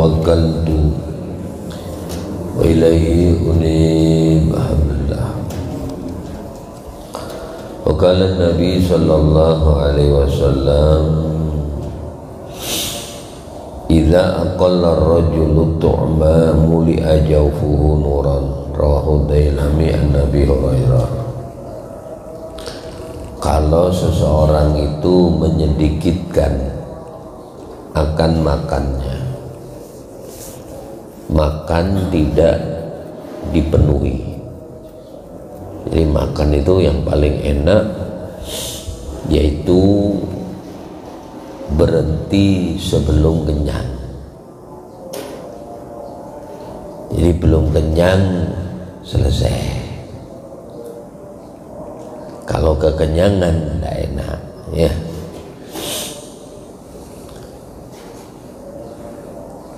tawakkaltu wa ilaihi unib. Alhamdulillah. Wa qala Nabi sallallahu alaihi wasallam, idza aqalla ar-rajulu tu'ma muli'a jawfuhu nuran. Rawahu Dailami an Nabi Hurairah. Kalau seseorang itu menyedikitkan akan makannya, makan tidak dipenuhi. Jadi makan itu yang paling enak yaitu berhenti sebelum kenyang. Jadi belum kenyang selesai. Kalau kekenyangan tidak enak, ya.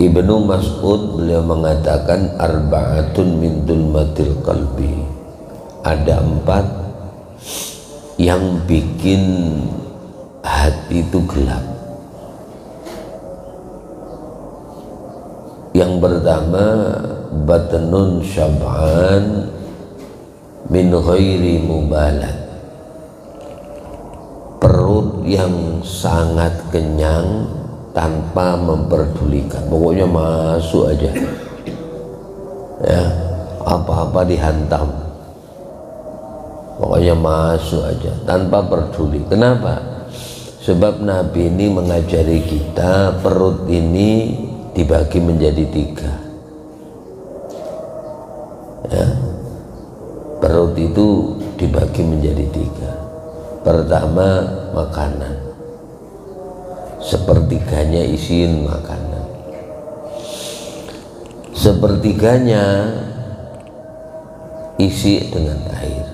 Ibnu Mas'ud beliau mengatakan arba'atun min dulmatil qalbi. Ada 4 yang bikin hati itu gelap. Yang pertama, batnun syab'an min ghairi mubalat. Perut yang sangat kenyang tanpa memperdulikan, pokoknya masuk aja, ya, apa-apa dihantam, pokoknya masuk aja tanpa peduli. Kenapa? Sebab Nabi ini mengajari kita perut ini dibagi menjadi 3, ya. Perut itu dibagi menjadi 3. Pertama, makanan, sepertiganya isiin makanan, sepertiganya isi dengan air,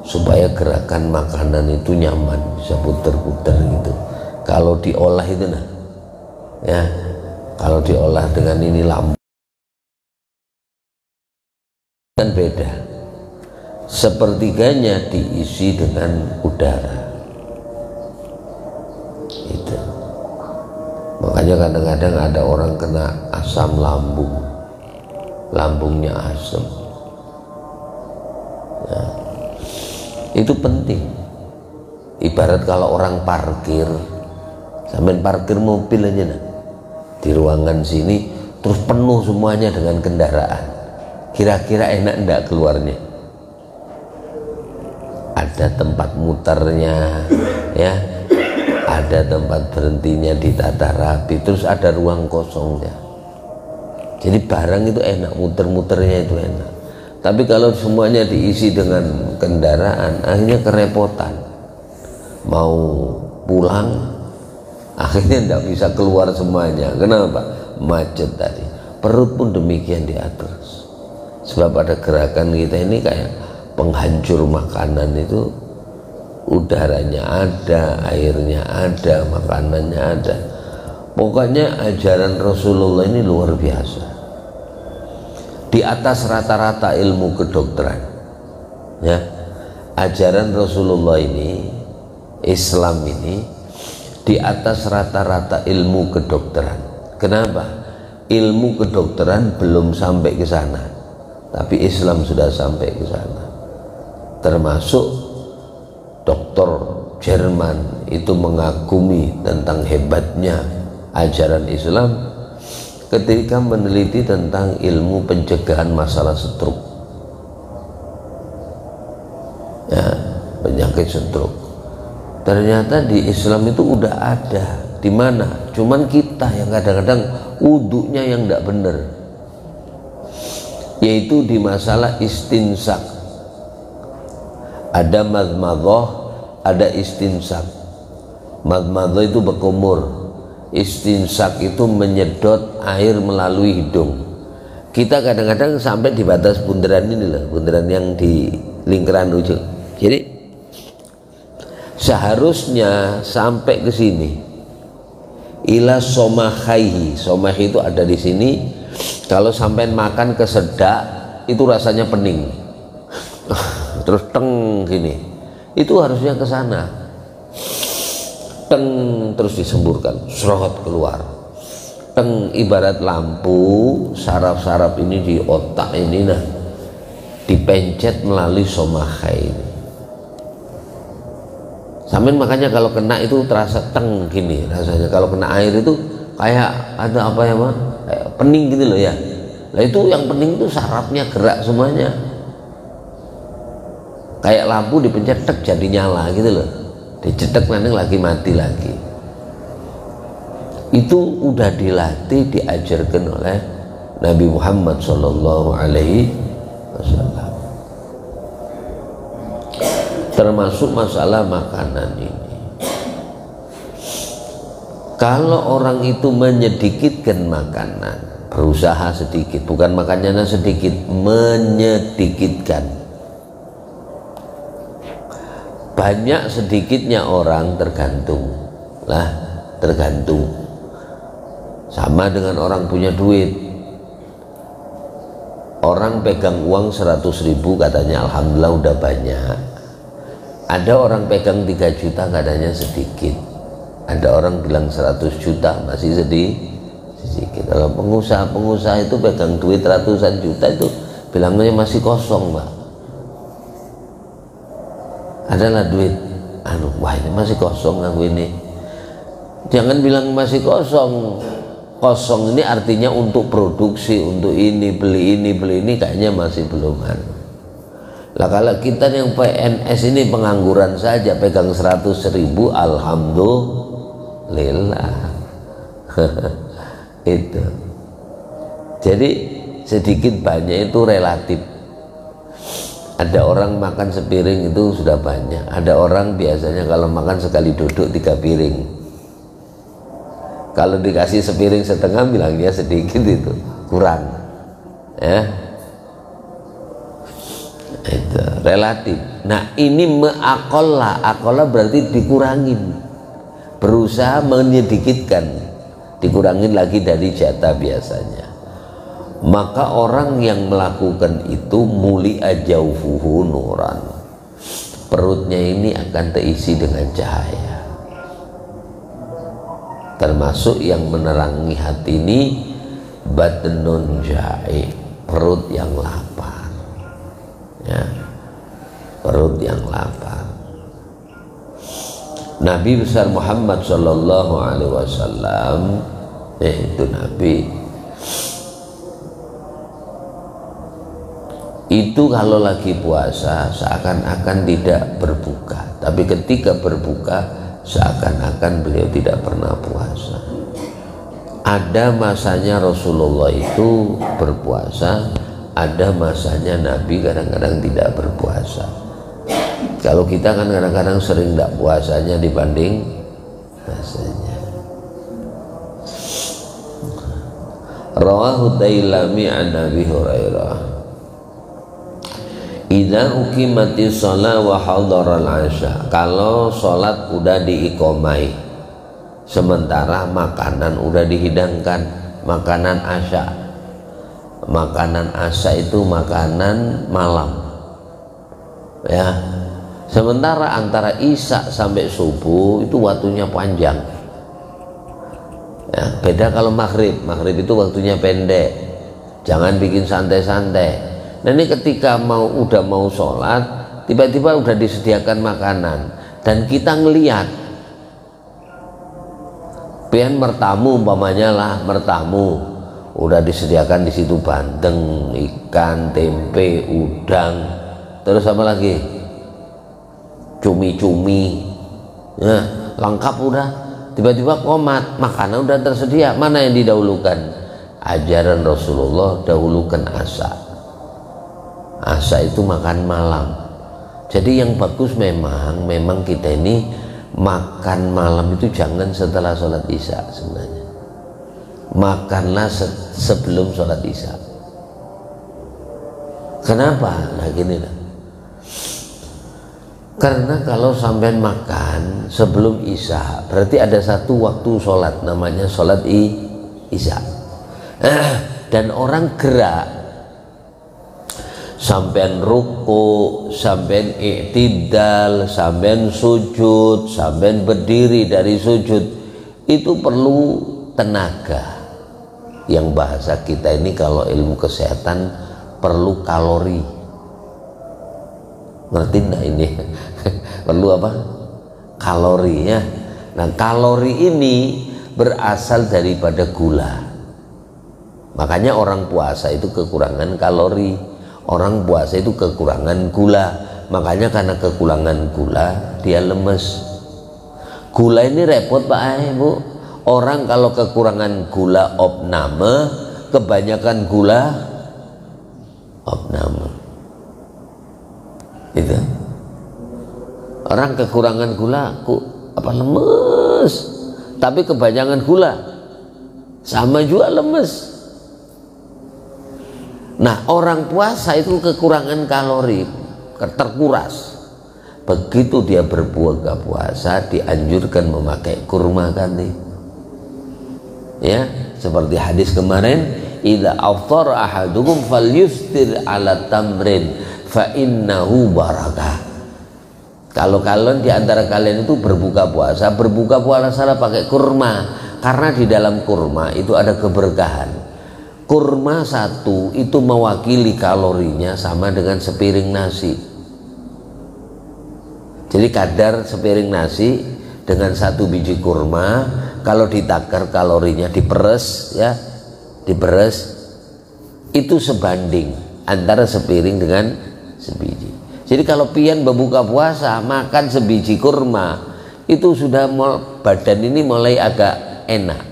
supaya gerakan makanan itu nyaman, bisa puter-puter gitu. Kalau diolah itu, nah, ya, kalau diolah dengan ini lambung kan beda. Sepertiganya diisi dengan udara. Itu. Makanya kadang-kadang ada orang kena asam lambung, lambungnya asam. Nah, itu penting. Ibarat kalau orang parkir, sampai parkir mobil aja, nah, di ruangan sini terus penuh semuanya dengan kendaraan. Kira-kira enak enggak keluarnya? Ada tempat muternya, ya, ada tempat berhentinya, ditata rapi, terus ada ruang kosongnya. Jadi barang itu enak, muter-muternya itu enak. Tapi kalau semuanya diisi dengan kendaraan, akhirnya kerepotan. Mau pulang, akhirnya tidak bisa keluar semuanya. Kenapa? Macet tadi. Perut pun demikian diatur. Sebab ada gerakan kita ini kayak penghancur makanan itu, udaranya ada, airnya ada, makanannya ada. Pokoknya ajaran Rasulullah ini luar biasa, di atas rata-rata ilmu kedokteran, ya. Ajaran Rasulullah ini, Islam ini, di atas rata-rata ilmu kedokteran. Kenapa? Ilmu kedokteran belum sampai ke sana, tapi Islam sudah sampai ke sana. Termasuk dokter Jerman itu mengagumi tentang hebatnya ajaran Islam ketika meneliti tentang ilmu pencegahan masalah stroke, ya, penyakit stroke. Ternyata di Islam itu udah ada. Di mana? Cuman kita yang kadang-kadang wudunya yang tidak benar, yaitu di masalah istinsak. Ada madmadhah, ada istinsak. Madmadhah itu berkumur, istinsak itu menyedot air melalui hidung. Kita kadang-kadang sampai di batas bundaran ini loh, bundaran yang di lingkaran ujung. Jadi seharusnya sampai ke sini, ila somahaihi. Somah itu ada di sini. Kalau sampai makan kesedak itu rasanya pening, terus teng gini, itu harusnya ke sana, teng, terus disemburkan, serot keluar. teng ibarat lampu, saraf-saraf ini di otak ini nah dipencet melalui somaha ini. Sampai makanya kalau kena itu terasa teng gini rasanya. Kalau kena air itu kayak ada apa ya mah, kayak pening gitu loh ya. Nah itu yang pening itu sarafnya gerak semuanya. Kayak lampu dipencet tek jadi nyala gitu loh. Dicetek nanti lagi mati lagi. Itu udah dilatih, diajarkan oleh Nabi Muhammad Sallallahu Alaihi Wasallam. Termasuk masalah makanan ini. Kalau orang itu menyedikitkan makanan, berusaha sedikit, bukan makannya sedikit, menyedikitkan. Banyak sedikitnya orang tergantung lah, tergantung. Sama dengan orang punya duit. Orang pegang uang 100.000 katanya alhamdulillah udah banyak. Ada orang pegang 3 juta katanya sedikit. Ada orang bilang 100 juta masih sedikit. Kalau pengusaha itu pegang duit ratusan juta itu bilangnya masih kosong, Pak. Adalah duit wah ini masih kosong aku ini. Jangan bilang masih kosong. Kosong ini artinya untuk produksi, untuk ini beli ini kayaknya masih belum ada. Lah kalau kita yang PNS ini pengangguran saja pegang 100.000 alhamdulillah. Itu. Jadi sedikit banyak itu relatif. Ada orang makan sepiring itu sudah banyak. Ada orang biasanya kalau makan sekali duduk 3 piring. Kalau dikasih sepiring setengah bilangnya sedikit itu kurang. Ya. Itu relatif. Nah ini akola berarti dikurangin, berusaha menyedikitkan, dikurangin lagi dari jatah biasanya. Maka orang yang melakukan itu muli ajaufuhu nuran, perutnya ini akan terisi dengan cahaya. Termasuk yang menerangi hati ini batnun ja'i, perut yang lapar ya, perut yang lapar. Nabi besar Muhammad Sallallahu Alaihi Wasallam itu Nabi itu kalau lagi puasa seakan-akan tidak berbuka, tapi ketika berbuka seakan-akan beliau tidak pernah puasa. Ada masanya Rasulullah itu berpuasa, ada masanya Nabi kadang-kadang tidak berpuasa. Kalau kita kan kadang-kadang sering tidak puasanya dibanding puasanya. Rawahu Dailami an Abi Hurairah, idza uqimatis shalah wa hadaral asya, kalau sholat udah diiqomai sementara makanan udah dihidangkan, makanan asya. Makanan asya itu makanan malam ya, sementara antara isya sampai subuh itu waktunya panjang ya. Beda kalau maghrib itu waktunya pendek, jangan bikin santai-santai. Nah ini ketika udah mau sholat, tiba-tiba udah disediakan makanan dan kita ngelihat pian mertamu umpamanya lah, mertamu udah disediakan di situ bandeng, ikan, tempe, udang, terus apa lagi, cumi-cumi ya, lengkap udah. Tiba-tiba komat, makanan udah tersedia, mana yang didahulukan? Ajaran Rasulullah dahulukan asya. Asya itu makan malam. Jadi yang bagus memang kita ini makan malam itu jangan setelah sholat isya. Sebenarnya makanlah sebelum sholat isya. Kenapa? Nah gini lah, karena kalau sampean makan sebelum isya berarti ada satu waktu sholat namanya sholat isya. Dan orang gerak, sampean ruku, sampean i'tidal, sampean sujud, sampean berdiri dari sujud, itu perlu tenaga, yang bahasa kita ini kalau ilmu kesehatan perlu kalori. Ngerti enggak ini? Perlu apa? Kalori ya. Nah, kalori ini berasal daripada gula. Makanya orang puasa itu kekurangan kalori, orang puasa itu kekurangan gula. Makanya karena kekurangan gula dia lemes. Gula ini repot Pak Bu. Orang kalau kekurangan gula opname, kebanyakan gula opname. Itu. Orang kekurangan gula lemes. Tapi kebanyakan gula sama juga lemes. Nah, orang puasa itu kekurangan kalori, terkuras. Begitu dia berbuka puasa, dianjurkan memakai kurma kan nih. Ya, seperti hadis kemarin, idza aftara ahadukum falyuftir ala tamrin fa innahu barakah. Kalau kalian di antara kalian itu berbuka puasa pakai kurma, karena di dalam kurma itu ada keberkahan. Kurma satu itu mewakili kalorinya sama dengan sepiring nasi. Jadi kadar sepiring nasi dengan satu biji kurma, kalau ditakar kalorinya diperes ya, itu sebanding antara sepiring dengan sebiji. Jadi kalau pian berbuka puasa makan sebiji kurma, itu sudah badan ini mulai agak enak.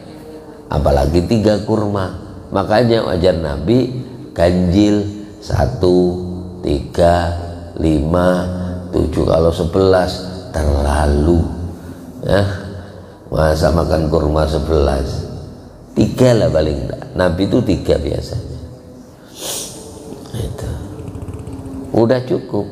Apalagi 3 kurma. Makanya wajar Nabi ganjil 1, 3, 5, 7, kalau 11 terlalu ya. Masa makan kurma 11, 3 lah paling enggak. Nabi itu 3 biasanya. Itu udah cukup.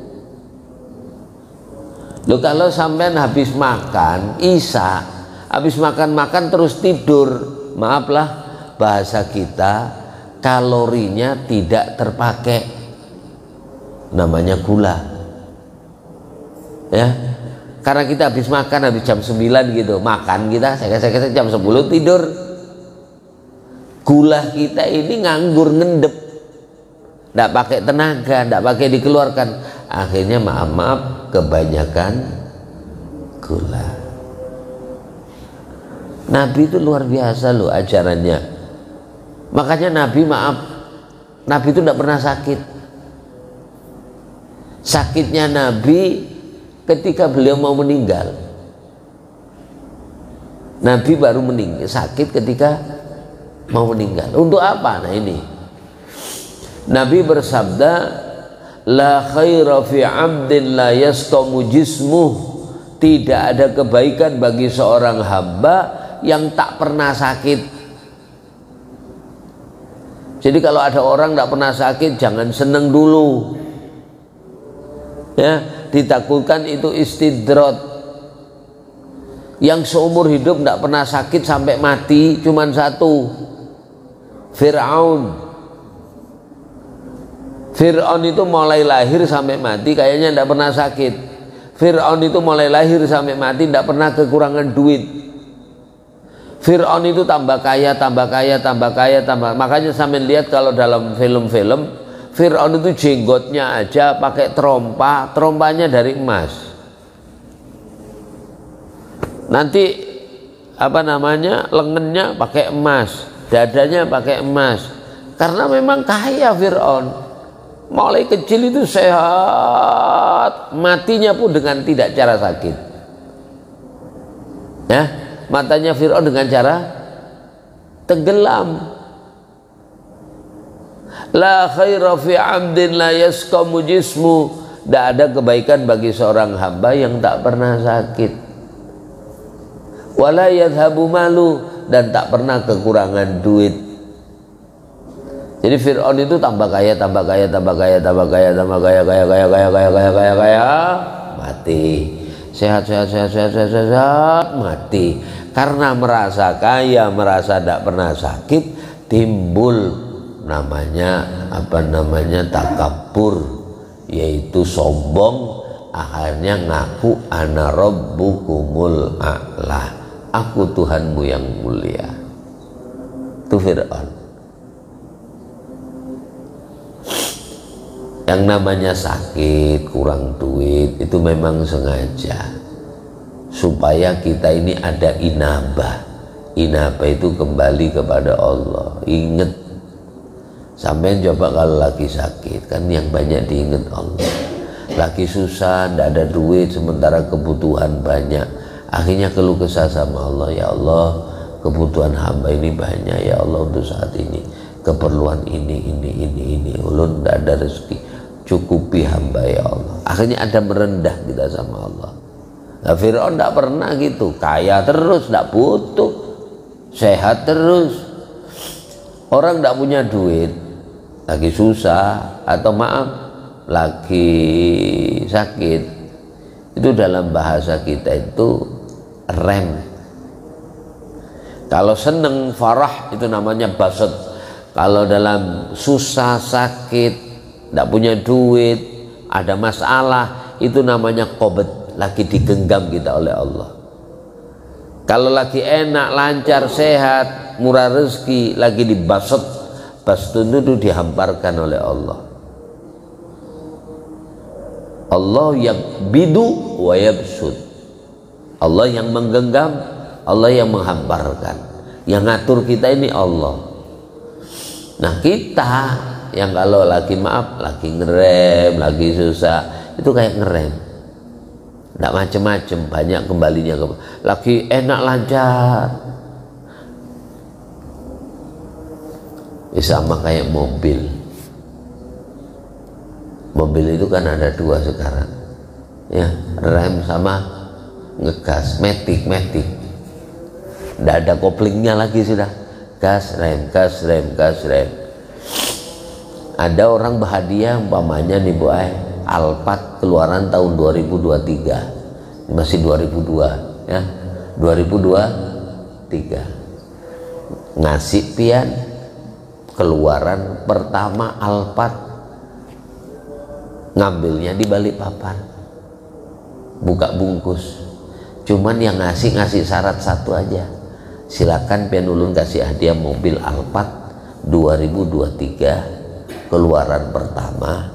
Loh, kalau sampean habis makan Isya, habis makan terus tidur, maaflah bahasa kita, kalorinya tidak terpakai, namanya gula ya. Karena kita habis makan, habis jam 9 gitu makan, kita saya jam 10 tidur, gula kita ini nganggur, ngendep, tidak pakai tenaga, tidak pakai dikeluarkan, akhirnya maaf kebanyakan gula. Nabi itu luar biasa loh ajarannya. Makanya Nabi itu tidak pernah sakit. Sakitnya Nabi ketika beliau mau meninggal. Nabi baru meninggal, sakit ketika mau meninggal. Untuk apa? Nah ini Nabi bersabda, la khaira fi 'abdin la yastamu jismuh. Tidak ada kebaikan bagi seorang hamba yang tak pernah sakit. Jadi kalau ada orang tidak pernah sakit, jangan seneng dulu ya, ditakutkan itu istidrat. Yang seumur hidup tidak pernah sakit sampai mati cuman satu, Fir'aun. Fir'aun itu mulai lahir sampai mati kayaknya tidak pernah sakit. Fir'aun itu mulai lahir sampai mati tidak pernah kekurangan duit. Fir'aun itu tambah kaya. Makanya sampai lihat kalau dalam film-film, Fir'aun itu jenggotnya aja pakai trompanya dari emas. Nanti lengannya pakai emas, dadanya pakai emas. Karena memang kaya Fir'aun. Mulai kecil itu sehat, matinya pun dengan tidak cara sakit. Ya. Matanya Fir'aun dengan cara tenggelam. La khaira fi 'abdin la yaskamu jismu. Tidak ada kebaikan bagi seorang hamba yang tak pernah sakit. Wala yadhabu malu, dan tak pernah kekurangan duit. Jadi Fir'aun itu tambah kaya, mati. Sehat, mati. Karena merasa kaya, merasa tidak pernah sakit, timbul namanya takabur, yaitu sombong. Akhirnya ngaku ana rabbukumul a'la, aku Tuhanmu yang mulia. Itu Fir'aun. Yang namanya sakit, kurang duit, itu memang sengaja supaya kita ini ada inabah. Inabah itu kembali kepada Allah. Ingat, sampai coba kalau lagi sakit, kan yang banyak diingat Allah. Lagi susah, tidak ada duit, sementara kebutuhan banyak, akhirnya keluh kesah sama Allah. Ya Allah, kebutuhan hamba ini banyak, ya Allah, untuk saat ini keperluan ini. Ulun tidak ada rezeki, cukupi hamba ya Allah. Akhirnya ada merendah kita sama Allah. Nah, Fir'aun tidak pernah gitu, kaya terus, tidak butuh, sehat terus. Orang tidak punya duit, lagi susah, atau maaf, lagi sakit, itu dalam bahasa kita itu rem. Kalau seneng, farah, itu namanya basat. Kalau dalam susah, sakit, tidak punya duit, ada masalah, itu namanya qobet, lagi digenggam kita oleh Allah. Kalau lagi enak, lancar, sehat, murah rezeki, lagi dibasat, bastun itu dihamparkan oleh Allah. Allah yang bidu wa yabsud. Allah yang menggenggam, Allah yang menghamparkan. Yang ngatur kita ini Allah. Nah, kita yang kalau lagi maaf, lagi ngerem, lagi susah, itu kayak ngerem, tidak macem-macem, banyak kembalinya ke, lagi enak lancar. Sama kayak mobil. Mobil itu kan ada dua sekarang, ya, rem sama ngegas, matic. Tidak ada koplingnya lagi, sudah gas rem. Ada orang berhadiah umpamanya nih Bu Ai, Alphard keluaran tahun 2023, masih 2002 ya, 2023 ngasih pian keluaran pertama Alphard, ngambilnya di Balikpapan, buka bungkus, cuman yang ngasih syarat satu aja, silakan pian ulun kasih hadiah mobil Alphard 2023 keluaran pertama,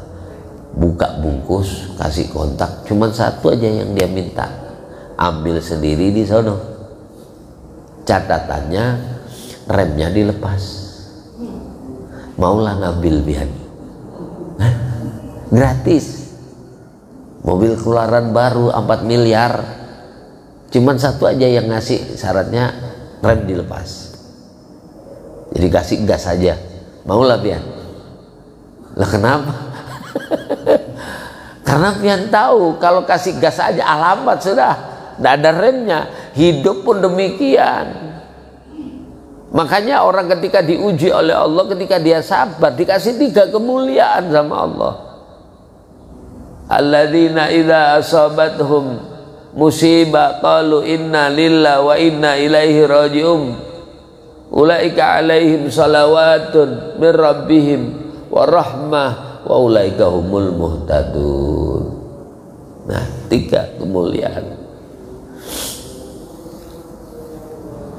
buka bungkus, kasih kontak, cuman satu aja yang dia minta, ambil sendiri di sono, catatannya remnya dilepas, maulah ngambil biar gratis, mobil keluaran baru 4 miliar, cuman satu aja yang ngasih syaratnya rem dilepas, jadi kasih gas aja, maulah biar. Lah kenapa? Karena pian tahu kalau kasih gas aja alamat sudah, tidak ada remnya. Hidup pun demikian. Makanya orang ketika diuji oleh Allah, ketika dia sabar, dikasih 3 kemuliaan sama Allah. Alladzina idza asabathum musibah qalu inna lillahi wa inna ilaihi raji'un. Ulaika alaihim salawatun min rabbihim wa rahmah wa ulaika humul muhtadun. Nah, 3 kemuliaan.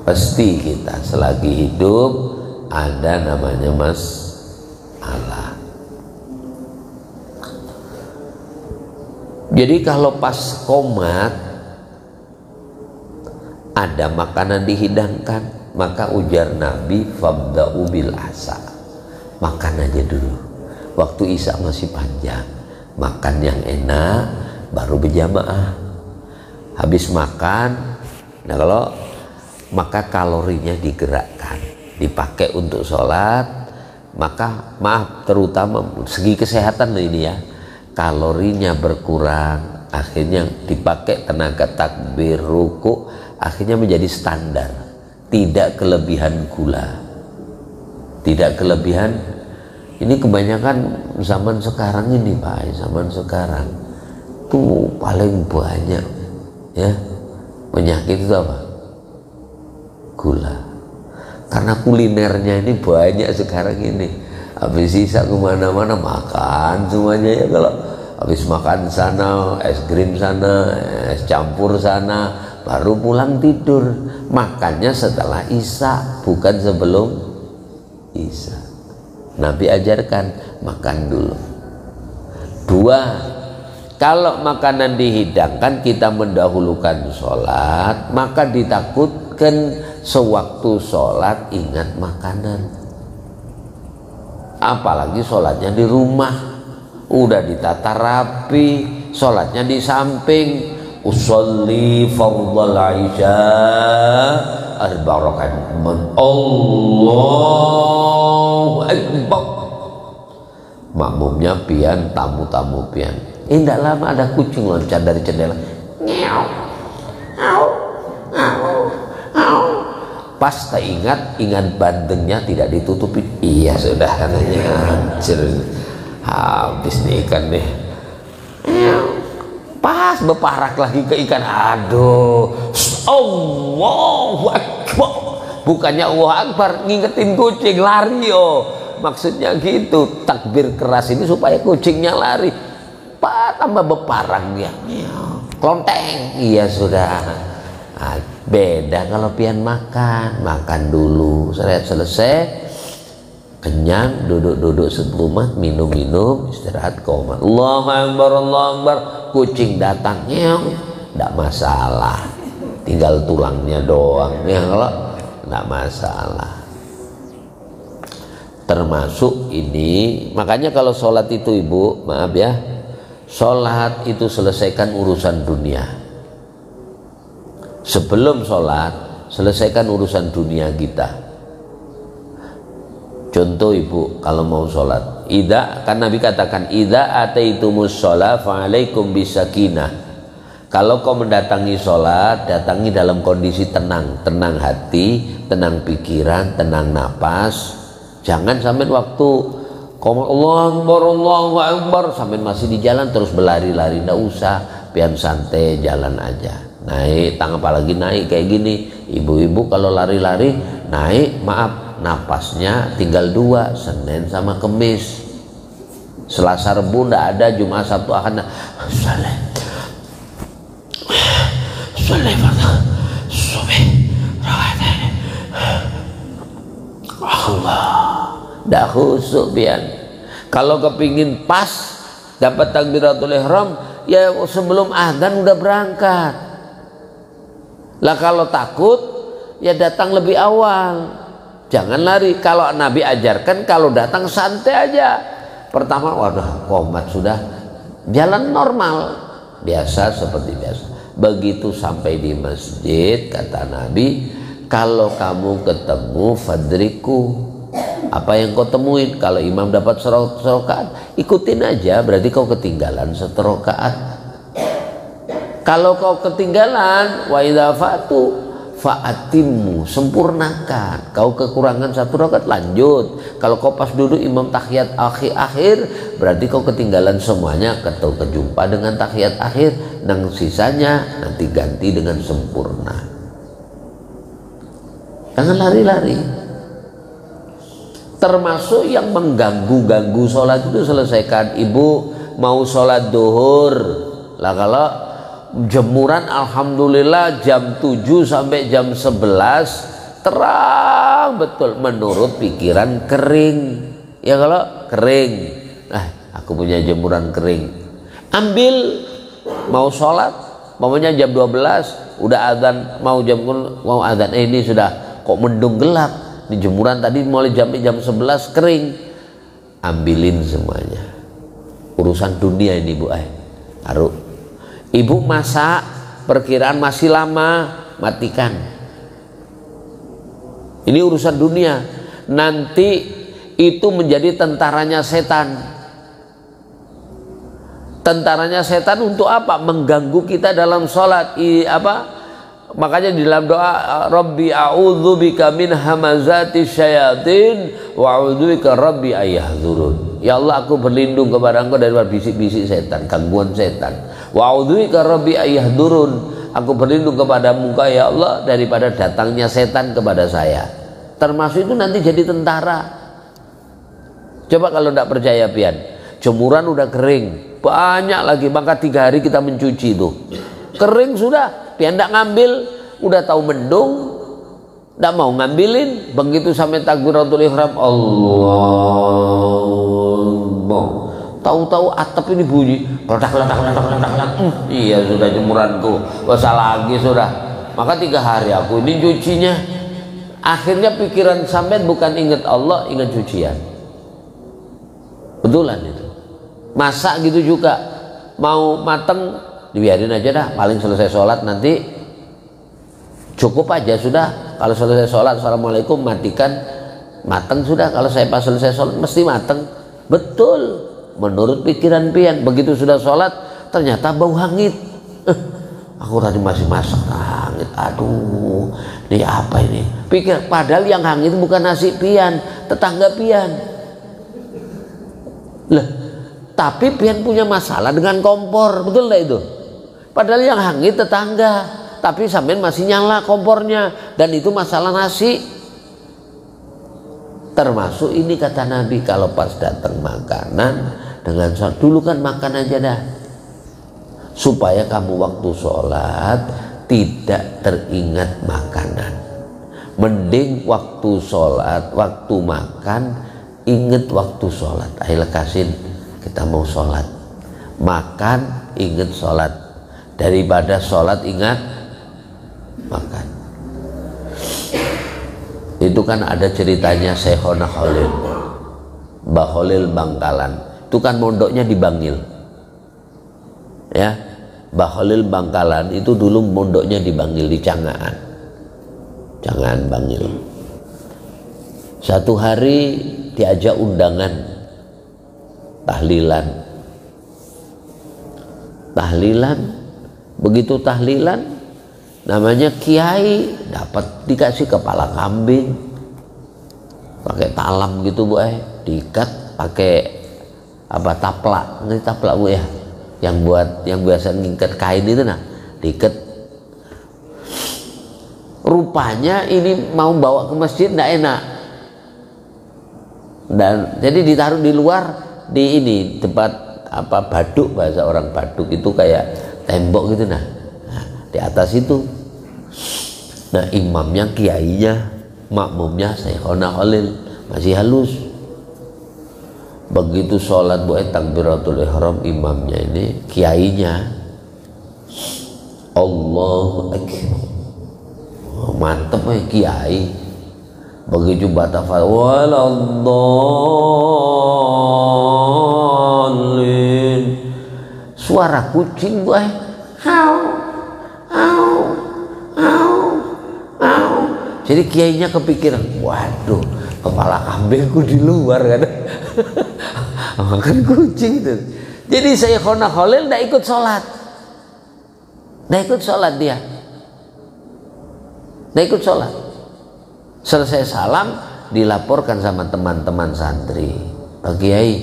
Pasti kita selagi hidup ada namanya masalah. Jadi kalau pas komat ada makanan dihidangkan, maka ujar Nabi fabda'u bil asa, makan aja dulu. Waktu isya masih panjang, makan yang enak, baru berjamaah. Habis makan, nah kalau maka kalorinya digerakkan, dipakai untuk sholat, maka maaf, terutama segi kesehatan ini ya, kalorinya berkurang, akhirnya dipakai tenaga takbir, ruku, akhirnya menjadi standar, tidak kelebihan gula, tidak kelebihan. Ini kebanyakan zaman sekarang ini Pak, zaman sekarang tuh paling banyak ya penyakit itu apa? Gula. Karena kulinernya ini banyak sekarang ini. Habis sisa kemana-mana makan semuanya ya. Kalau habis makan sana, es krim sana, es campur sana, baru pulang tidur. Makannya setelah isya, bukan sebelum isya. Nabi ajarkan makan dulu. Dua, kalau makanan dihidangkan kita mendahulukan sholat, maka ditakutkan sewaktu sholat ingat makanan. Apalagi sholatnya di rumah, udah ditata rapi, sholatnya di samping. Usolli fardhal isya al-barakat Allahu Akbar. Makmumnya pian, tamu-tamu pian. Tidak lama ada kucing loncat dari jendela. Ngeau, au, au, au. Pas tak ingat bandengnya tidak ditutupi. Iya sudah katanya, hancur, habis nih ikan nih. Pas beparak lagi ke ikan. Aduh, Allahu Akbar. Bukannya Allahu Akbar, ngingetin kucing lari yo. Maksudnya gitu, takbir keras ini supaya kucingnya lari. Pak, tambah beparang dia, klonteng. Iya sudah. Nah, beda kalau pian makan dulu, selesai, kenyang, duduk setelumah, minum, istirahat, komat. Allahu Akbar, Allahu Akbar. Kucing datang, tidak masalah, tinggal tulangnya doang, ya kalau tidak masalah. Termasuk ini, makanya kalau sholat itu ibu, maaf ya, sholat itu selesaikan urusan dunia. Sebelum sholat, selesaikan urusan dunia kita. Contoh ibu, kalau mau sholat, kan Nabi katakan, idza ataitumus sholat fa'alaikum bisakinah. Kalau kau mendatangi sholat, datangi dalam kondisi tenang hati, tenang pikiran, tenang napas. Jangan sampai waktu Allahu Akbar sampai masih di jalan terus berlari-lari. Nggak usah, pian santai, jalan aja. Naik, apalagi naik kayak gini, ibu-ibu kalau lari-lari naik, maaf, napasnya tinggal 2, Senin sama Kemis. Selasa Rebu ndak ada, Jumat Sabtu Ahad. Allah, dah khusuk pian. Kalau kepingin pas dapat takbiratul ihram, ya sebelum azan udah berangkat. Lah kalau takut, ya datang lebih awal. Jangan lari. Kalau Nabi ajarkan, kalau datang santai aja. Pertama, waduh, komat sudah jalan normal, biasa seperti biasa. Begitu sampai di masjid, kata Nabi, kalau kamu ketemu fadriku, apa yang kau temuin? Kalau imam dapat serokaat, ikutin aja, berarti kau ketinggalan serokaat. Kalau kau ketinggalan, wa idza fatu fa'atimmu, sempurnakan. Kau kekurangan 1 rakaat, lanjut. Kalau kau pas duduk imam tahiyat akhir, berarti kau ketinggalan semuanya. Kau kejumpa dengan tahiyat akhir, dan sisanya nanti ganti dengan sempurna. Jangan lari-lari. Termasuk yang mengganggu sholat itu selesaikan. Ibu mau sholat duhur, lah kalau jemuran alhamdulillah jam 7 sampai jam 11 terang betul, menurut pikiran kering. Ya kalau kering, aku punya jemuran kering, ambil. Mau sholat, maunya jam 12 udah azan, mau azan, ini sudah kok mendung gelap, di jemuran tadi mulai jam 11 kering, ambilin semuanya. Urusan dunia ini bu, harus ibu masak, perkiraan masih lama, matikan. Ini urusan dunia, nanti itu menjadi tentaranya setan. Tentaranya setan untuk apa? Mengganggu kita dalam sholat. Makanya di dalam doa, Rabbi a'udzubika min hamazati syayatin wa a'udzubika Rabbi ayahdurun. Ya Allah, aku berlindung kepada Engkau dari bisik-bisik setan, gangguan setan. Wa a'udzubika Rabbi ayahdurun. Aku berlindung kepadamu Engkau ya Allah daripada datangnya setan kepada saya. Termasuk itu nanti jadi tentara. Coba kalau tidak percaya pian, jemuran udah kering, banyak lagi, maka 3 hari kita mencuci itu kering sudah, pian tidak ngambil, udah tahu mendung, tidak mau ngambilin. Begitu sampai takbiratul ihram, Allah, tahu-tahu atap ini bunyi ledak. Iya sudah jemuranku basah lagi sudah. Maka 3 hari aku ini cucinya. Akhirnya pikiran sampean bukan ingat Allah, ingat cucian. Betulan itu. Masak gitu juga, mau mateng dibiarin aja dah, paling selesai sholat nanti cukup aja sudah. Kalau selesai sholat assalamualaikum matikan, mateng sudah. Kalau saya pas selesai sholat mesti mateng. Betul, menurut pikiran pian. Begitu sudah sholat ternyata bau hangit. Aku tadi masih masak hangit, aduh ini apa ini, pikir padahal yang hangit bukan nasi pian, tetangga pian lah. Tapi pian punya masalah dengan kompor, betul lah itu. Padahal yang hangit tetangga, tapi sampean masih nyala kompornya, dan itu masalah nasi. Termasuk ini kata Nabi, kalau pas datang makanan dengan sholat dulu kan makan aja dah, supaya kamu waktu sholat tidak teringat makanan. Mending waktu sholat, waktu makan inget waktu sholat. Ayo lekasin, kita mau sholat, makan inget sholat, daripada sholat ingat makan. Itu kan ada ceritanya Syekhona Khalil, Mbah Khalil Bangkalan. Itu kan mondoknya di Bangil ya. Mbah Khalil Bangkalan itu dulu mondoknya di Bangil, di Cangaan Bangil. Satu hari diajak undangan tahlilan. Begitu tahlilan namanya kiai, dapat dikasih kepala kambing pakai talam gitu Bu, diikat pakai apa, taplak. Ini taplak Bu ya, yang biasa ngikat kain itu, nah diikat. Rupanya ini mau bawa ke masjid tidak enak, dan jadi ditaruh di luar, di ini tempat apa, baduk, bahasa orang Baduk itu kayak tembok gitu. Nah di atas itu, nah imamnya kiainya, makmumnya Syekhona Khalil, masih halus. Begitu sholat Bu, takbiratul ihram, imamnya ini kiainya Allahu Akbar, mantep kiai. Begitu batafal waladhdallin, suara kucing Bu, jadi kiainya kepikiran, waduh kepala kambingku di luar kan. Makan kucing itu. Jadi Syekhona Khalil tidak ikut sholat, dia tidak ikut sholat. Selesai salam dilaporkan sama teman-teman santri, Pak Kiai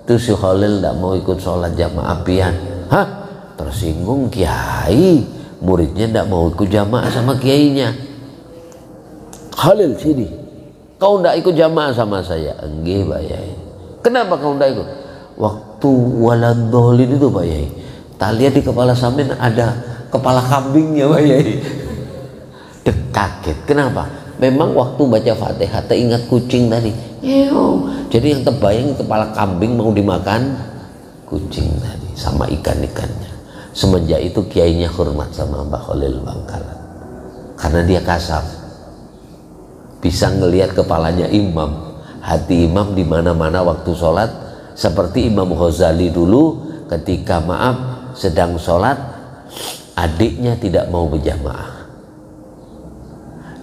itu si Khalil tidak mau ikut sholat jamaah pian. Hah? Tersinggung kiai, muridnya tidak mau ikut jamaah sama kiainya. Khalil sini, kau tidak ikut jamaah sama saya? Enggak Pak Yai. Kenapa kau tidak ikut? Waktu waladhdallin itu Pak Yai, tak lihat di kepala sampean ada kepala kambingnya Pak Yai. Kaget. Kenapa? Memang waktu baca Fatihah teringat kucing tadi. Jadi yang terbayang kepala kambing mau dimakan kucing tadi sama ikan-ikannya. Semenjak itu kiainya hormat sama Mbah Khalil Bangkalan, karena dia kasar, bisa ngelihat kepalanya imam, hati imam di mana-mana waktu sholat. Seperti Imam Ghazali dulu ketika sedang sholat, adiknya tidak mau berjamaah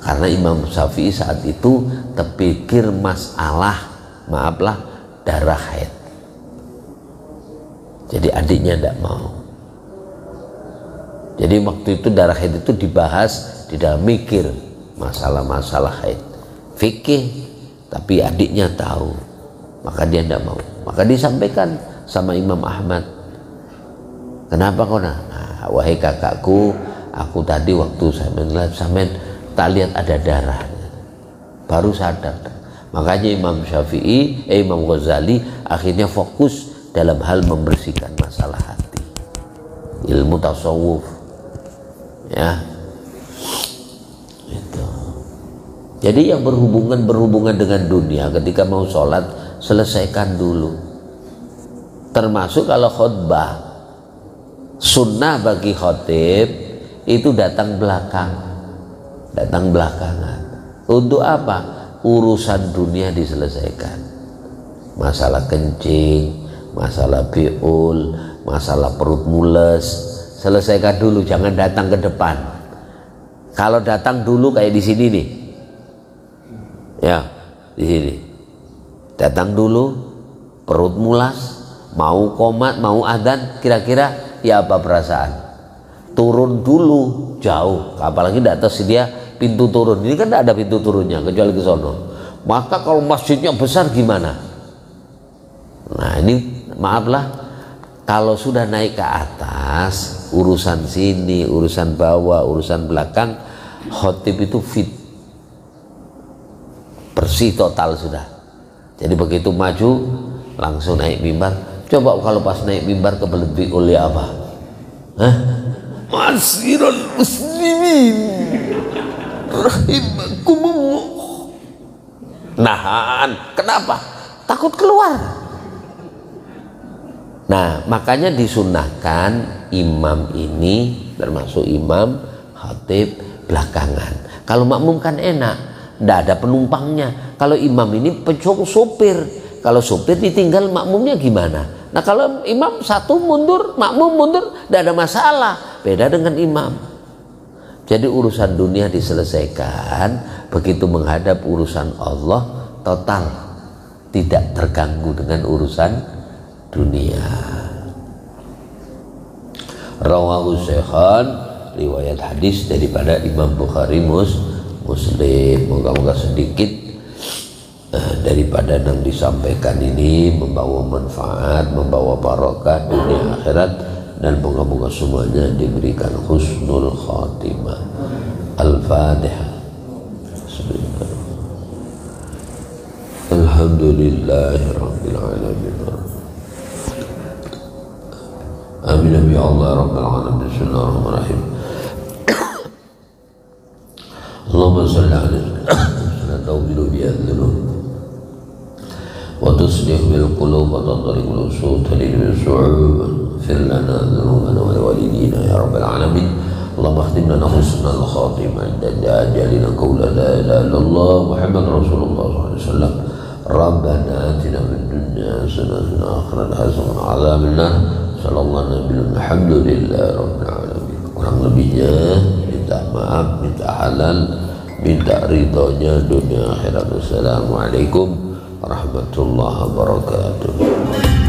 karena Imam Syafi'i saat itu terpikir masalah darah haid. Jadi adiknya tidak mau. Jadi waktu itu darah haid itu dibahas di dalam mikir masalah-masalah haid fikih, tapi adiknya tahu, maka dia tidak mau. Maka disampaikan sama Imam Ahmad, kenapa kau wahai kakakku, aku tadi waktu saya melihat sampean tak lihat ada darah, baru sadar. Makanya Imam Ghazali akhirnya fokus dalam hal membersihkan masalah hati, ilmu tasawuf ya. Itu. Jadi yang berhubungan dengan dunia ketika mau sholat selesaikan dulu. Termasuk kalau khutbah, sunnah bagi khotib itu datang belakangan. Untuk apa? Urusan dunia diselesaikan. Masalah kencing, masalah biul, masalah perut mules, selesaikan dulu, jangan datang ke depan. Kalau datang dulu kayak di sini nih, ya di sini, datang dulu, perut mulas, mau qomat, mau adzan, kira-kira ya apa perasaan? Turun dulu jauh, apalagi di atas dia pintu turun. Ini kan tidak ada pintu turunnya kecuali ke sono. Maka kalau masjidnya besar gimana? Nah ini maaflah, kalau sudah naik ke atas, urusan sini, urusan bawah, urusan belakang, khotib itu fit, bersih total sudah. Jadi begitu maju langsung naik mimbar. Coba kalau pas naik mimbar kebelet oleh apa? Hah? Masirul muslimin rahimakumullah. Nahan, kenapa? Takut keluar. Nah makanya disunahkan imam ini, termasuk imam khatib belakangan. Kalau makmum kan enak, tidak ada penumpangnya. Kalau imam ini sopir, kalau sopir ditinggal makmumnya gimana? Nah kalau imam satu mundur, makmum mundur, tidak ada masalah. Beda dengan imam. Jadi urusan dunia diselesaikan, begitu menghadap urusan Allah total, tidak terganggu dengan urusan dunia. Rawahu Syekhan, riwayat hadis daripada Imam Bukhari Muslim. Moga-moga sedikit daripada yang disampaikan ini membawa manfaat, membawa barokah dunia akhirat, dan moga-moga semuanya diberikan husnul khatimah. Al-Fatihah. Alhamdulillahirabbil alamin. Amin ya Allah rabbal alamin. Bismillahirrahmanirrahim. Allahumma shalli ala sayyidina tawbilu biyadhunub wa tuslih bil qulub wa tadriq al usul talil bil su'ub fir lana dhunubana wa walidina ya rabbal alamin. Allahumma khtim lana husnal khatimah dan ajalina qawla la ilaha illallah Muhammad Rasulullah sallallahu alaihi wasallam. Rabbana atina fid dunya hasanatan wa fil akhirati hasanatan wa qina adzabannar. Sallallahu alaihi alhamdulillah rabbil alamin. Kurang lebihnya minta maaf, minta halal, minta ridhonya dunia akhirat. Assalamualaikum warahmatullahi wabarakatuh.